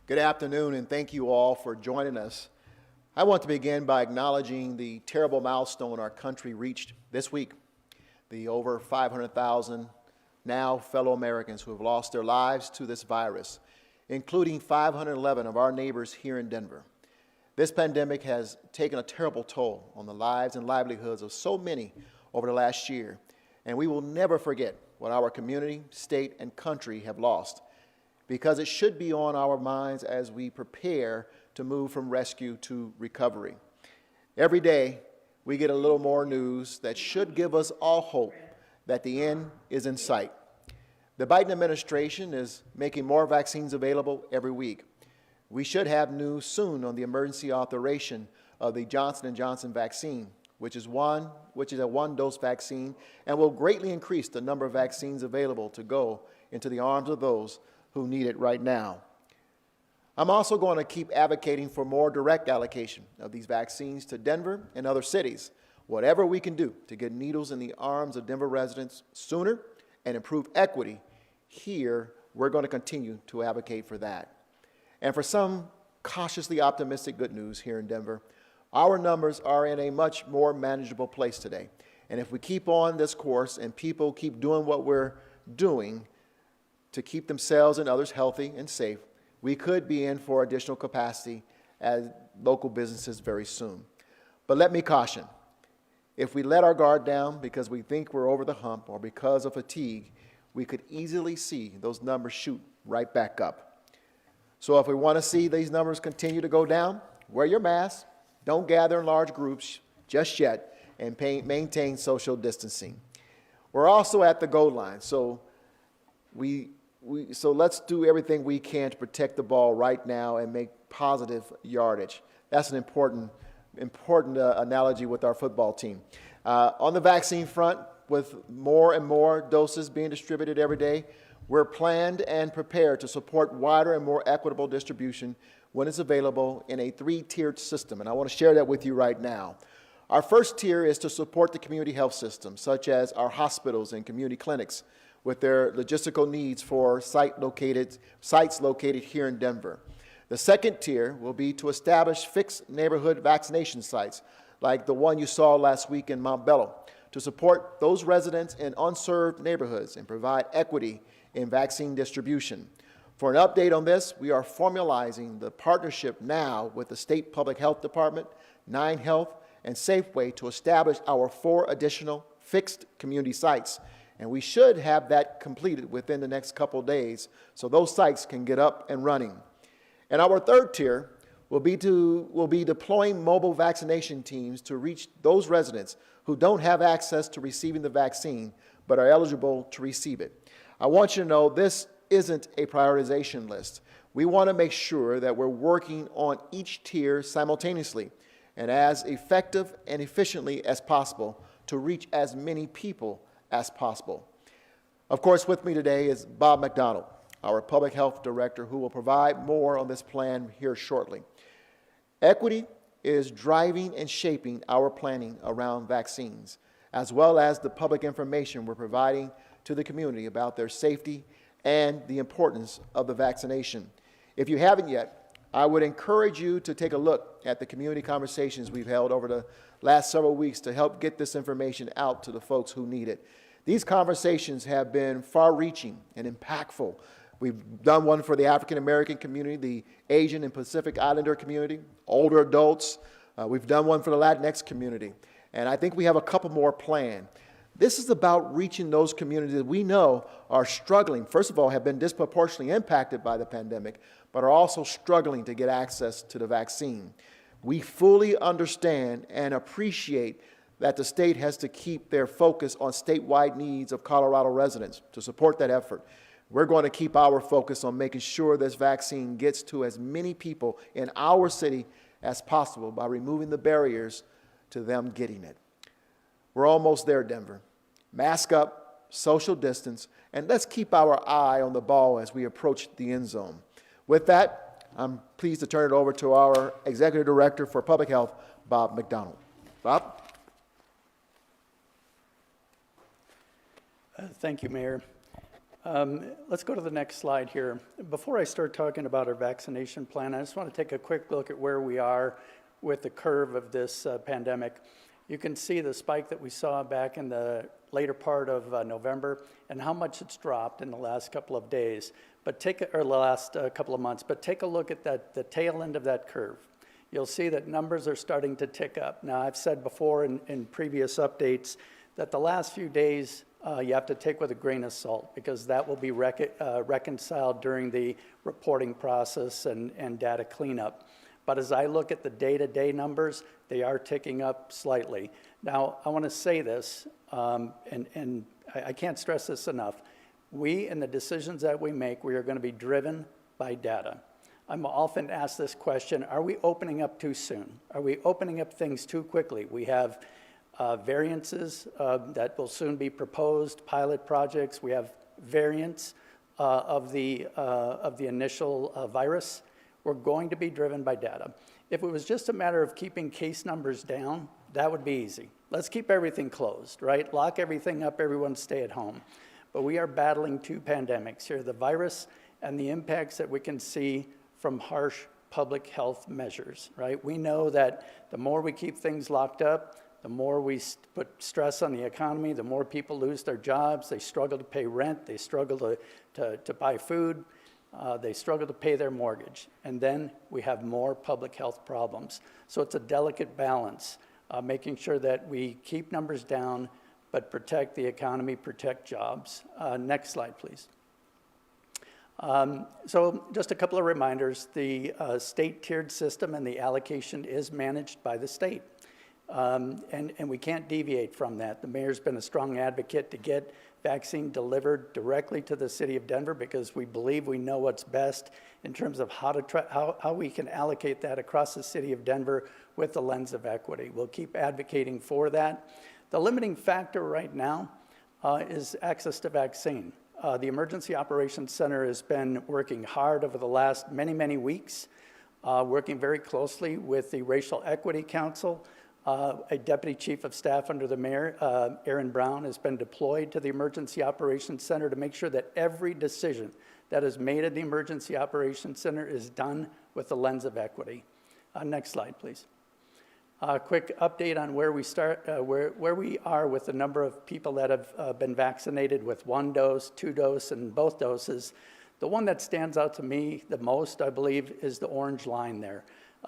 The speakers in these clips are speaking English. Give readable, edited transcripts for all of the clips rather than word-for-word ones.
Good afternoon, and thank you all for joining us. I want to begin by acknowledging the terrible milestone our country reached this week, the over 500,000 now fellow Americans who have lost their lives to this virus, including 511 of our neighbors here in Denver. This pandemic has taken a terrible toll on the lives and livelihoods of so many over the last year, and we will never forget what our community, state, and country have lost, because it should be on our minds as we prepare to move from rescue to recovery. Every day, we get a little more news that should give us all hope that the end is in sight. The Biden administration is making more vaccines available every week. We should have news soon on the emergency authorization of the Johnson & Johnson vaccine, which is a one-dose vaccine and will greatly increase the number of vaccines available to go into the arms of those who need it right now. I'm also going to keep advocating for more direct allocation of these vaccines to Denver and other cities, whatever we can do to get needles in the arms of Denver residents sooner and improve equity. Here, we're going to continue to advocate for that. And for some cautiously optimistic good news here in Denver, our numbers are in a much more manageable place today. And if we keep on this course and people keep doing what we're doing to keep themselves and others healthy and safe, we could be in for additional capacity at local businesses very soon. But let me caution, if we let our guard down because we think we're over the hump or because of fatigue, we could easily see those numbers shoot right back up. So if we want to see these numbers continue to go down, wear your mask, don't gather in large groups just yet, and maintain social distancing. We're also at the goal line, so let's do everything we can to protect the ball right now and make positive yardage. That's an important analogy with our football team. On the vaccine front, with more and more doses being distributed every day, we're planned and prepared to support wider and more equitable distribution when it's available in a three-tiered system, and I want to share that with you right now. Our first tier is to support the community health system, such as our hospitals and community clinics, with their logistical needs for sites located here in Denver. The second tier will be to establish fixed neighborhood vaccination sites, like the one you saw last week in Mount Bello, to support those residents in unserved neighborhoods and provide equity in vaccine distribution. For an update on this, we are formalizing the partnership now with the State Public Health Department, 9 Health, and Safeway to establish our 4 additional fixed community sites. And we should have that completed within the next couple days so those sites can get up and running. And our third tier will be deploying mobile vaccination teams to reach those residents who don't have access to receiving the vaccine but are eligible to receive it. I want you to know this isn't a prioritization list. We want to make sure that we're working on each tier simultaneously and as effective and efficiently as possible to reach as many people as possible. Of course, with me today is Bob McDonald, our Public Health Director, who will provide more on this plan here shortly. Equity is driving and shaping our planning around vaccines, as well as the public information we're providing to the community about their safety and the importance of the vaccination. If you haven't yet, I would encourage you to take a look at the community conversations we've held over the last several weeks to help get this information out to the folks who need it. These conversations have been far-reaching and impactful. We've done one for the African American community, the Asian and Pacific Islander community, older adults. We've done one for the Latinx community. And I think we have a couple more planned. This is about reaching those communities that we know are struggling, first of all, have been disproportionately impacted by the pandemic, but are also struggling to get access to the vaccine. We fully understand and appreciate that the state has to keep their focus on statewide needs of Colorado residents to support that effort. We're going to keep our focus on making sure this vaccine gets to as many people in our city as possible by removing the barriers to them getting it. We're almost there, Denver. Mask up, social distance, and let's keep our eye on the ball as we approach the end zone. With that, I'm pleased to turn it over to our Executive Director for Public Health, Bob McDonald. Bob? Thank you, Mayor. Let's go to the next slide here. Before I start talking about our vaccination plan, I just want to take a quick look at where we are with the curve of this pandemic. You can see the spike that we saw back in the later part of November and how much it's dropped in the last couple of days, or the last couple of months. But take a look at the tail end of that curve. You'll see that numbers are starting to tick up. Now, I've said before in previous updates that the last few days you have to take with a grain of salt because that will be reconciled during the reporting process and data cleanup. But as I look at the day-to-day numbers, they are ticking up slightly. Now, I want to say this, and I can't stress this enough. We, in the decisions that we make, we are going to be driven by data. I'm often asked this question, are we opening up too soon? Are we opening up things too quickly? We have variances that will soon be proposed, pilot projects. We have variants of the initial virus. We're going to be driven by data. If it was just a matter of keeping case numbers down, that would be easy. Let's keep everything closed, right? Lock everything up, everyone stay at home. But we are battling two pandemics here, the virus and the impacts that we can see from harsh public health measures, right? We know that the more we keep things locked up, the more we put stress on the economy, the more people lose their jobs, they struggle to pay rent, they struggle to buy food, they struggle to pay their mortgage. And then we have more public health problems. So it's a delicate balance, making sure that we keep numbers down, but protect the economy, protect jobs. Next slide, please. So just a couple of reminders. The state tiered system and the allocation is managed by the state. And we can't deviate from that. The mayor's been a strong advocate to get vaccine delivered directly to the city of Denver because we believe we know what's best in terms of how we can allocate that across the city of Denver with the lens of equity. We'll keep advocating for that. The limiting factor right now is access to vaccine. The Emergency Operations Center has been working hard over the last many weeks, working very closely with the Racial Equity Council. A Deputy Chief of Staff under the Mayor, Aaron Brown, has been deployed to the Emergency Operations Center to make sure that every decision that is made at the Emergency Operations Center is done with the lens of equity. Next slide, please. Quick update on where we are with the number of people that have been vaccinated with 1 dose, 2 dose, and both doses. The one that stands out to me the most, I believe, is the orange line there.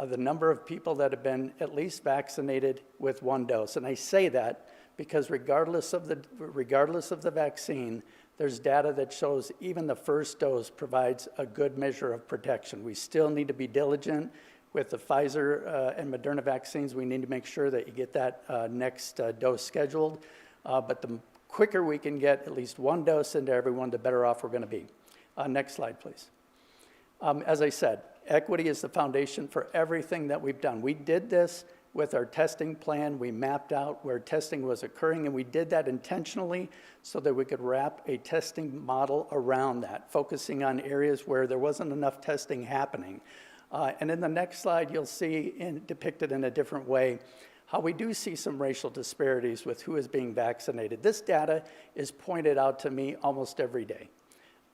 The number of people that have been at least vaccinated with 1 dose. And I say that because regardless of the vaccine, there's data that shows even the first dose provides a good measure of protection. We still need to be diligent with the Pfizer and Moderna vaccines. We need to make sure that you get that next dose scheduled. But the quicker we can get at least 1 dose into everyone, the better off we're going to be. Next slide, please. As I said, equity is the foundation for everything that we've done. We did this with our testing plan. We mapped out where testing was occurring, and we did that intentionally so that we could wrap a testing model around that, focusing on areas where there wasn't enough testing happening. And in the next slide, you'll see depicted in a different way how we do see some racial disparities with who is being vaccinated. This data is pointed out to me almost every day.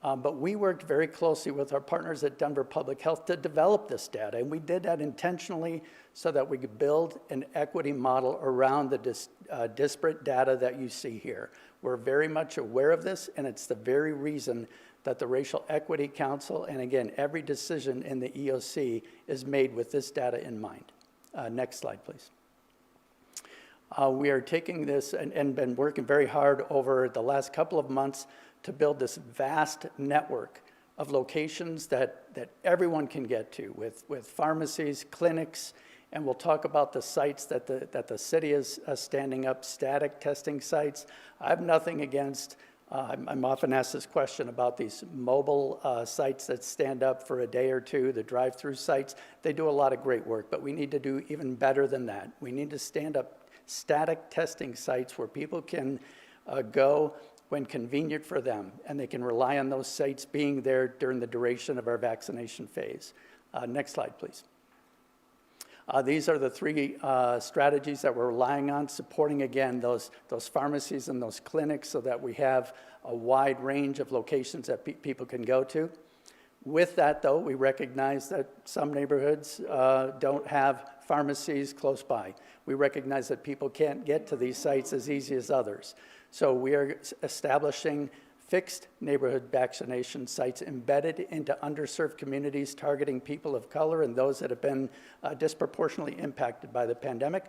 But we worked very closely with our partners at Denver Public Health to develop this data, and we did that intentionally so that we could build an equity model around the disparate data that you see here. We're very much aware of this, and it's the very reason that the Racial Equity Council, and again, every decision in the EOC is made with this data in mind. Next slide, please. We are taking this and been working very hard over the last couple of months to build this vast network of locations that everyone can get to with pharmacies, clinics, and we'll talk about the sites that the city is standing up, static testing sites. I have nothing against, I'm often asked this question about these mobile sites that stand up for a day or two, the drive-through sites. They do a lot of great work, but we need to do even better than that. We need to stand up static testing sites where people can go when convenient for them, and they can rely on those sites being there during the duration of our vaccination phase. Next slide, please. These are the three strategies that we're relying on, supporting, again, those pharmacies and those clinics so that we have a wide range of locations that people can go to. With that, though, we recognize that some neighborhoods don't have pharmacies close by. We recognize that people can't get to these sites as easy as others. So we are establishing fixed neighborhood vaccination sites embedded into underserved communities, targeting people of color and those that have been disproportionately impacted by the pandemic.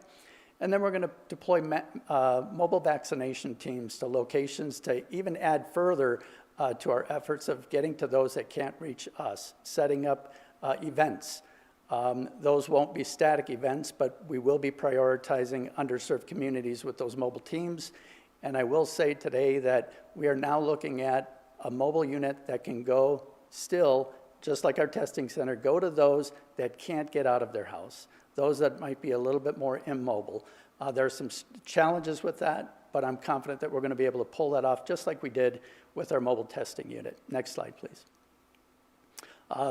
And then we're going to deploy mobile vaccination teams to locations to even add further to our efforts of getting to those that can't reach us, setting up events. Those won't be static events, but we will be prioritizing underserved communities with those mobile teams. And I will say today that we are now looking at a mobile unit that can go still, just like our testing center, go to those that can't get out of their house, those that might be a little bit more immobile. There are some challenges with that, but I'm confident that we're going to be able to pull that off just like we did with our mobile testing unit. Next slide, please.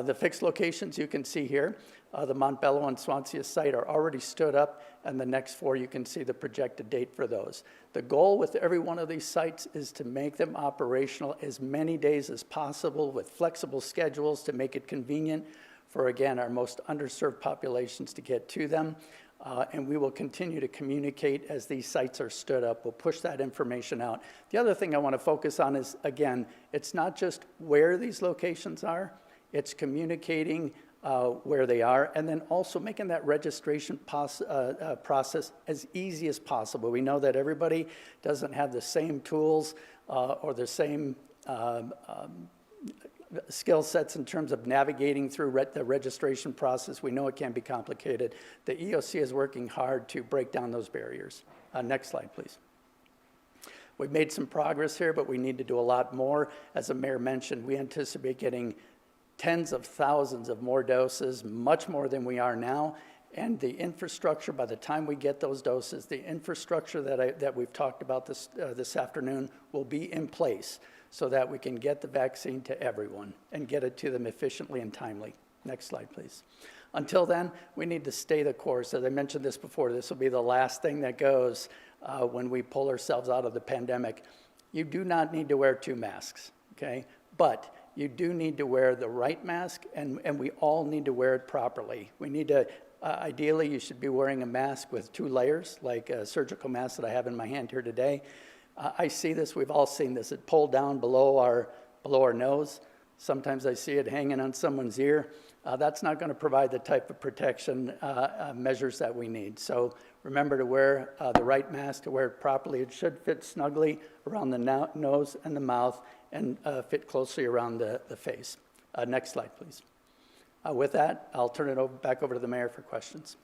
The fixed locations you can see here, the Montbello and Swansea site are already stood up, and the next 4 you can see the projected date for those. The goal with every one of these sites is to make them operational as many days as possible with flexible schedules to make it convenient for, again, our most underserved populations to get to them. And we will continue to communicate as these sites are stood up. We'll push that information out. The other thing I want to focus on is, again, it's not just where these locations are, it's communicating where they are, and then also making that registration process as easy as possible. We know that everybody doesn't have the same tools or the same skill sets in terms of navigating through the registration process. We know it can be complicated. The EOC is working hard to break down those barriers. Next slide, please. We've made some progress here, but we need to do a lot more. As the mayor mentioned, we anticipate getting tens of thousands of more doses, much more than we are now. And the infrastructure, by the time we get those doses, the infrastructure that we've talked about this afternoon will be in place so that we can get the vaccine to everyone and get it to them efficiently and timely. Next slide, please. Until then, we need to stay the course. As I mentioned this before, this will be the last thing that goes when we pull ourselves out of the pandemic. You do not need to wear 2 masks, okay? But you do need to wear the right mask, and we all need to wear it properly. We need to, ideally, you should be wearing a mask with 2 layers, like a surgical mask that I have in my hand here today. I see this, we've all seen this. It pulled down below our nose. Sometimes I see it hanging on someone's ear. That's not going to provide the type of protection measures that we need. So remember to wear the right mask, to wear it properly. It should fit snugly around the nose and the mouth and fit closely around the face. Next slide, please. With that, I'll turn it back over to the mayor for questions.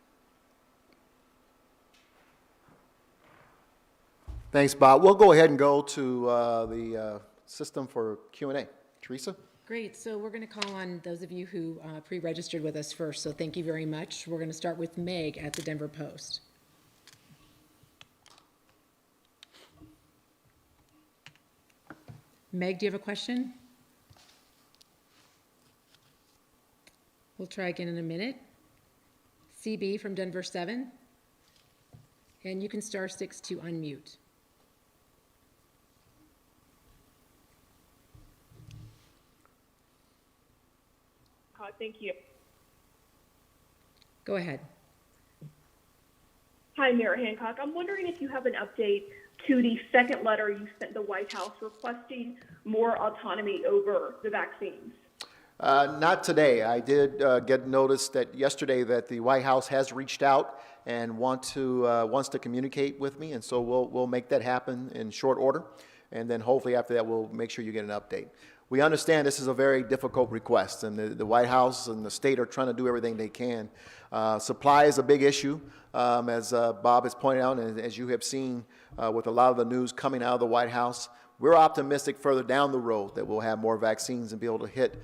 Thanks, Bob. We'll go ahead and go to the system for Q&A. Teresa? Great. So we're going to call on those of you who pre-registered with us first. So thank you very much. We're going to start with Meg at the Denver Post. Meg, do you have a question? We'll try again in a minute. CB from Denver 7. And you can *6 to unmute. Thank you. Go ahead. Hi, Mayor Hancock. I'm wondering if you have an update to the second letter you sent the White House requesting more autonomy over the vaccines. Not today. I did get notice that yesterday that the White House has reached out and wants to communicate with me, and so we'll make that happen in short order, and then hopefully after that we'll make sure you get an update. We understand this is a very difficult request, and the White House and the state are trying to do everything they can. Supply is a big issue, as Bob has pointed out, and as you have seen with a lot of the news coming out of the White House. We're optimistic further down the road that we'll have more vaccines and be able to hit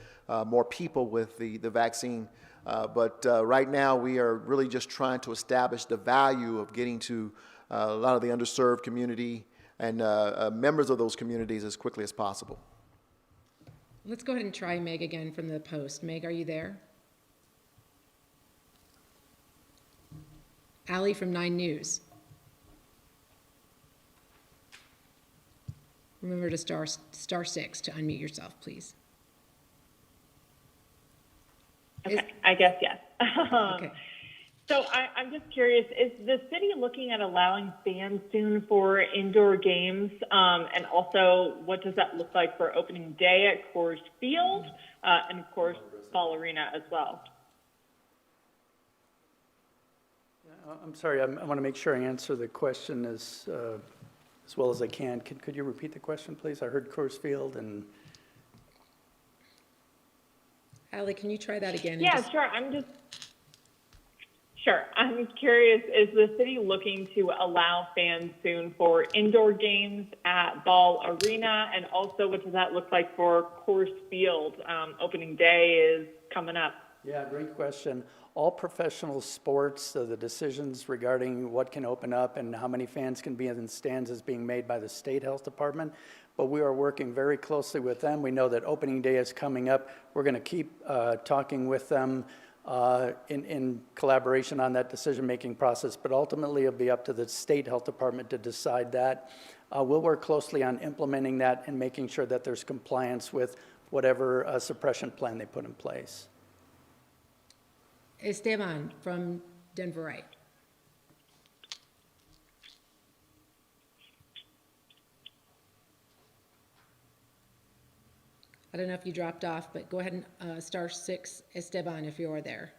more people with the vaccine. But right now, we are really just trying to establish the value of getting to a lot of the underserved community and members of those communities as quickly as possible. Let's go ahead and try Meg again from the Post. Meg, are you there? Allie from 9 News. Remember to star 6 to unmute yourself, please. Okay, I guess yes. Okay. So I'm just curious, is the city looking at allowing fans soon for indoor games? And also, what does that look like for opening day at Coors Field and, of course, Ball Arena as well? I'm sorry, I want to make sure I answer the question as well as I can. Could you repeat the question, please? I heard Coors Field and... Allie, can you try that again? Yeah, sure. I'm curious, is the city looking to allow fans soon for indoor games at Ball Arena? And also, what does that look like for Coors Field? Opening day is coming up. Yeah, great question. All professional sports, the decisions regarding what can open up and how many fans can be in the stands is being made by the state health department, but we are working very closely with them. We know that opening day is coming up. We're going to keep talking with them in collaboration on that decision-making process, but ultimately it'll be up to the state health department to decide that. We'll work closely on implementing that and making sure that there's compliance with whatever suppression plan they put in place. Esteban from Denverite. I don't know if you dropped off, but go ahead and star 6, Esteban, if you're there.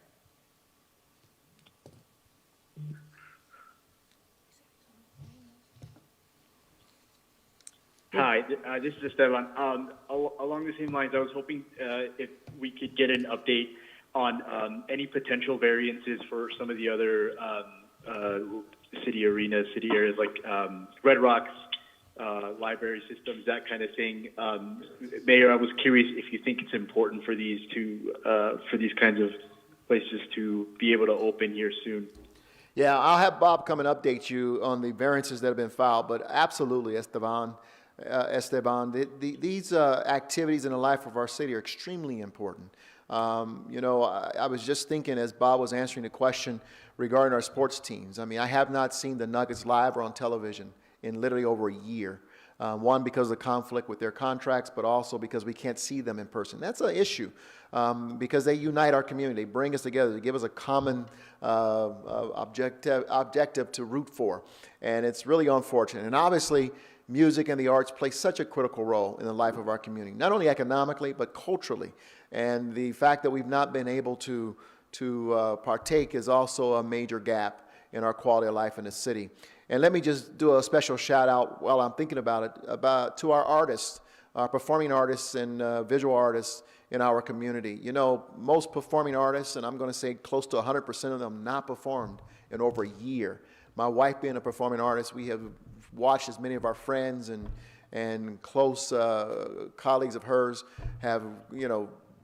Hi, this is Esteban. Along the same lines, I was hoping if we could get an update on any potential variances for some of the other city arenas, city areas like Red Rocks, library systems, that kind of thing. Mayor, I was curious if you think it's important for these kinds of places to be able to open here soon. Yeah, I'll have Bob come and update you on the variances that have been filed, but absolutely, Esteban, these activities in the life of our city are extremely important. I was just thinking as Bob was answering the question regarding our sports teams. I mean, I have not seen the Nuggets live or on television in literally over a year. One, because of the conflict with their contracts, but also because we can't see them in person. That's an issue because they unite our community, they bring us together, they give us a common objective to root for. And it's really unfortunate. And obviously, music and the arts play such a critical role in the life of our community, not only economically, but culturally. And the fact that we've not been able to partake is also a major gap in our quality of life in the city. And let me just do a special shout out while I'm thinking about it, to our artists, our performing artists and visual artists in our community. You know, most performing artists, and I'm going to say close to 100% of them, not performed in over a year. My wife being a performing artist, we have watched as many of our friends and close colleagues of hers have,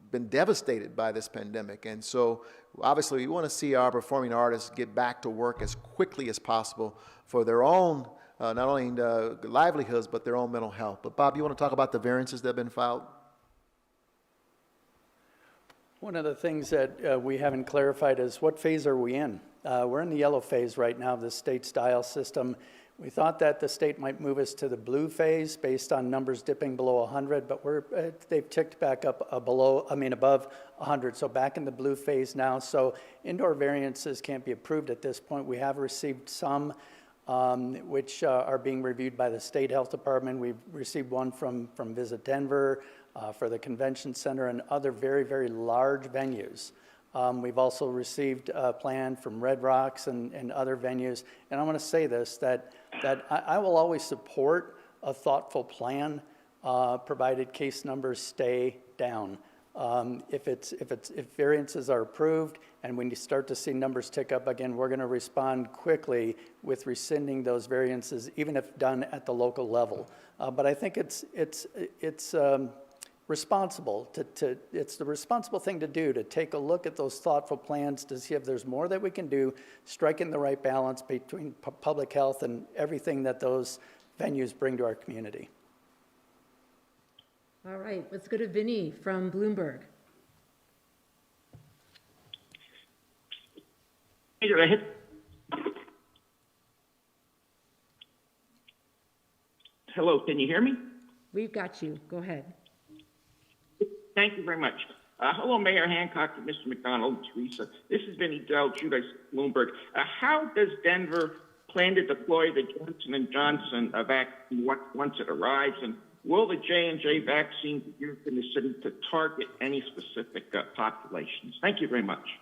been devastated by this pandemic. And so obviously we want to see our performing artists get back to work as quickly as possible for their own, not only livelihoods, but their own mental health. But Bob, you want to talk about the variances that have been filed? One of the things that we haven't clarified is what phase are we in? We're in the yellow phase right now of the state style system. We thought that the state might move us to the blue phase based on numbers dipping below 100, but they've ticked back up above 100, so back in the blue phase now. So indoor variances can't be approved at this point. We have received some which are being reviewed by the state health department. We've received one from Visit Denver for the convention center and other very, very large venues. We've also received a plan from Red Rocks and other venues. And I want to say this, that I will always support a thoughtful plan, provided case numbers stay down. If variances are approved and when you start to see numbers tick up again, we're going to respond quickly with rescinding those variances, even if done at the local level. But I think it's responsible it's the responsible thing to do, to take a look at those thoughtful plans to see if there's more that we can do, striking the right balance between public health and everything that those venues bring to our community. All right, let's go to Vinny from Bloomberg. Hello, can you hear me? We've got you. Go ahead. Thank you very much. Hello, Mayor Hancock, Mr. McDonald, Teresa. This is Vinny Dell, Judas Bloomberg. How does Denver plan to deploy the Johnson & Johnson vaccine once it arrives? And will the J&J vaccine be used in the city to target any specific populations? Thank you very much.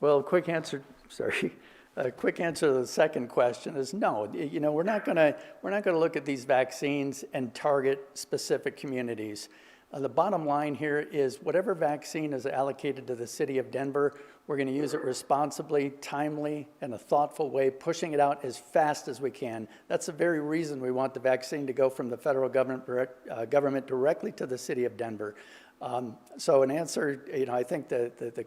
Well, quick answer to the second question is no. You know, we're not going to look at these vaccines and target specific communities. The bottom line here is whatever vaccine is allocated to the city of Denver, we're going to use it responsibly, timely, in a thoughtful way, pushing it out as fast as we can. That's the very reason we want the vaccine to go from the federal government directly to the city of Denver. So in answer, you know, I think the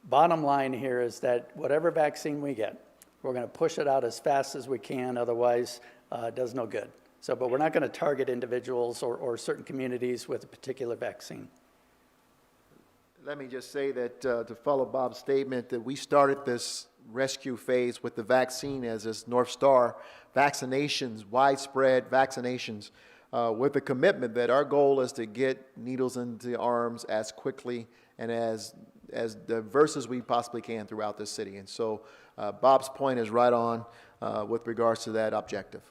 bottom line here is that whatever vaccine we get, we're going to push it out as fast as we can, otherwise it does no good. So, but we're not going to target individuals or certain communities with a particular vaccine. Let me just say that to follow Bob's statement, that we started this rescue phase with the vaccine as this North Star, vaccinations, widespread vaccinations, with the commitment that our goal is to get needles into arms as quickly and as diverse as we possibly can throughout this city. And so Bob's point is right on with regards to that objective.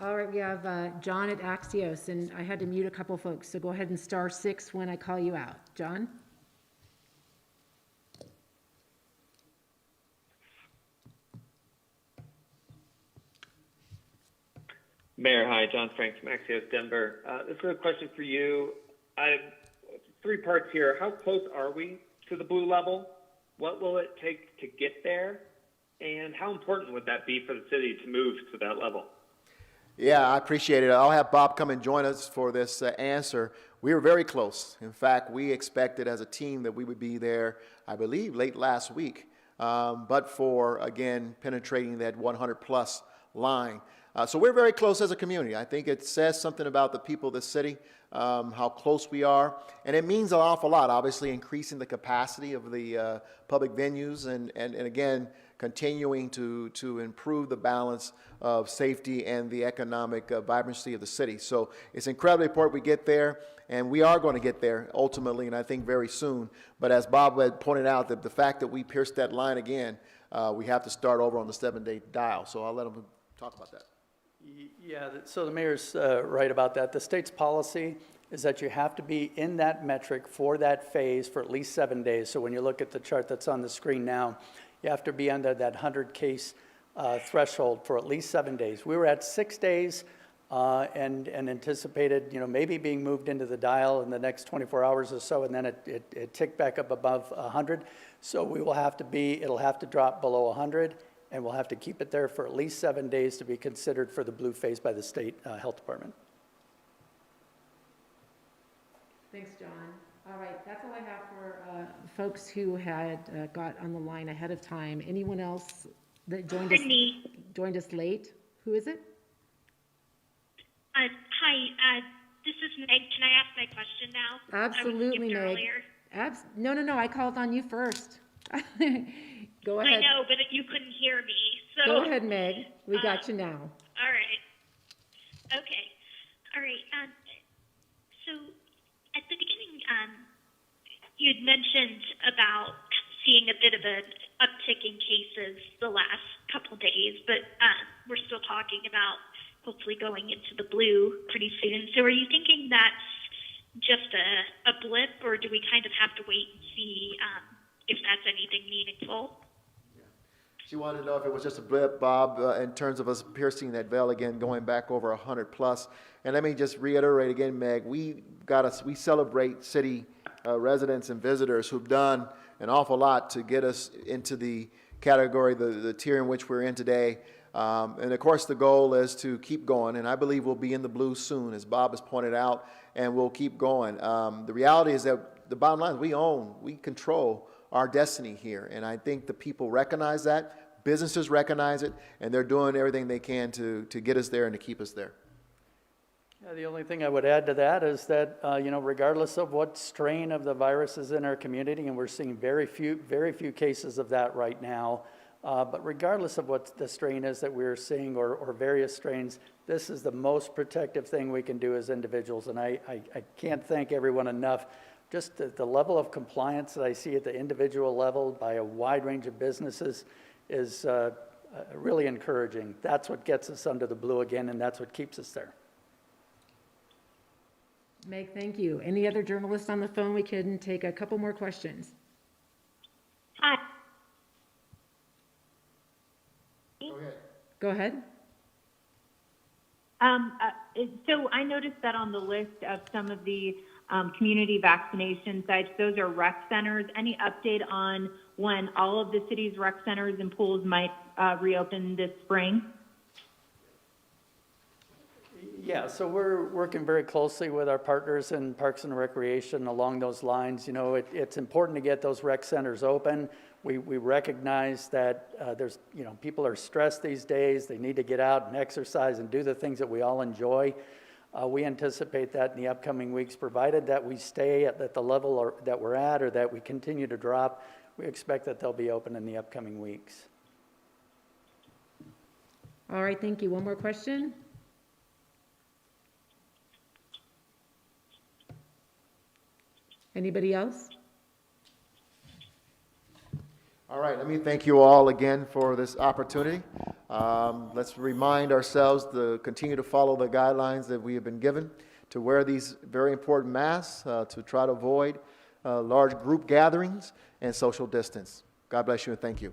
All right, we have John at Axios, and I had to mute a couple folks, so go ahead and star 6 when I call you out. John? Mayor, hi. John Frank from Axios Denver. This is a question for you. Three parts here. How close are we to the blue level? What will it take to get there? And how important would that be for the city to move to that level? Yeah, I appreciate it. I'll have Bob come and join us for this answer. We were very close. In fact, we expected as a team that we would be there, I believe, late last week, but for, again, penetrating that 100-plus line. So we're very close as a community. I think it says something about the people of the city, how close we are. And it means an awful lot, obviously, increasing the capacity of the public venues and again, continuing to improve the balance of safety and the economic vibrancy of the city. So it's incredibly important we get there, and we are going to get there ultimately, and I think very soon. But as Bob had pointed out, the fact that we pierced that line again, we have to start over on the 7-day dial. So I'll let him talk about that. Yeah, so the mayor's right about that. The state's policy is that you have to be in that metric for that phase for at least 7 days. So when you look at the chart that's on the screen now, you have to be under that 100-case threshold for at least 7 days. We were at 6 days and anticipated, you know, maybe being moved into the dial in the next 24 hours or so, and then it ticked back up above 100. So we will have to it'll have to drop below 100, and we'll have to keep it there for at least 7 days to be considered for the blue phase by the state health department. Thanks, John. All right, that's all I have for folks who had got on the line ahead of time. Anyone else that joined us late? Who is it? Hi, this is Meg. Can I ask my question now? Absolutely, Meg. No, I called on you first. Go ahead. I know, but you couldn't hear me. So go ahead, Meg. We got you now. All right. Okay. All right. So at the beginning, you had mentioned about seeing a bit of an uptick in cases the last couple days, but we're still talking about hopefully going into the blue pretty soon. So are you thinking that's just a blip, or do we kind of have to wait and see if that's anything meaningful? She wanted to know if it was just a blip, Bob, in terms of us piercing that veil again, going back over 100 plus. And let me just reiterate again, Meg, we celebrate city residents and visitors who've done an awful lot to get us into the category, the tier in which we're in today. And of course, the goal is to keep going, and I believe we'll be in the blue soon, as Bob has pointed out, and we'll keep going. The reality is that the bottom line is we control our destiny here, and I think the people recognize that, businesses recognize it, and they're doing everything they can to get us there and to keep us there. Yeah, the only thing I would add to that is that, regardless of what strain of the virus is in our community, and we're seeing very few cases of that right now, but regardless of what the strain is that we're seeing or various strains, this is the most protective thing we can do as individuals. And I can't thank everyone enough. Just the level of compliance that I see at the individual level by a wide range of businesses is really encouraging. That's what gets us under the blue again, and that's what keeps us there. Meg, thank you. Any other journalists on the phone? We can take a couple more questions. Hi. Go ahead. So I noticed that on the list of some of the community vaccination sites, those are rec centers. Any update on when all of the city's rec centers and pools might reopen this spring? Yeah, so we're working very closely with our partners in Parks and Recreation along those lines. It's important to get those rec centers open. We recognize that there's, people are stressed these days. They need to get out and exercise and do the things that we all enjoy. We anticipate that in the upcoming weeks, provided that we stay at the level that we're at or that we continue to drop. We expect that they'll be open in the upcoming weeks. All right, thank you. One more question. Anybody else? All right, let me thank you all again for this opportunity. Let's remind ourselves to continue to follow the guidelines that we have been given, to wear these very important masks, to try to avoid large group gatherings and social distance. God bless you and thank you.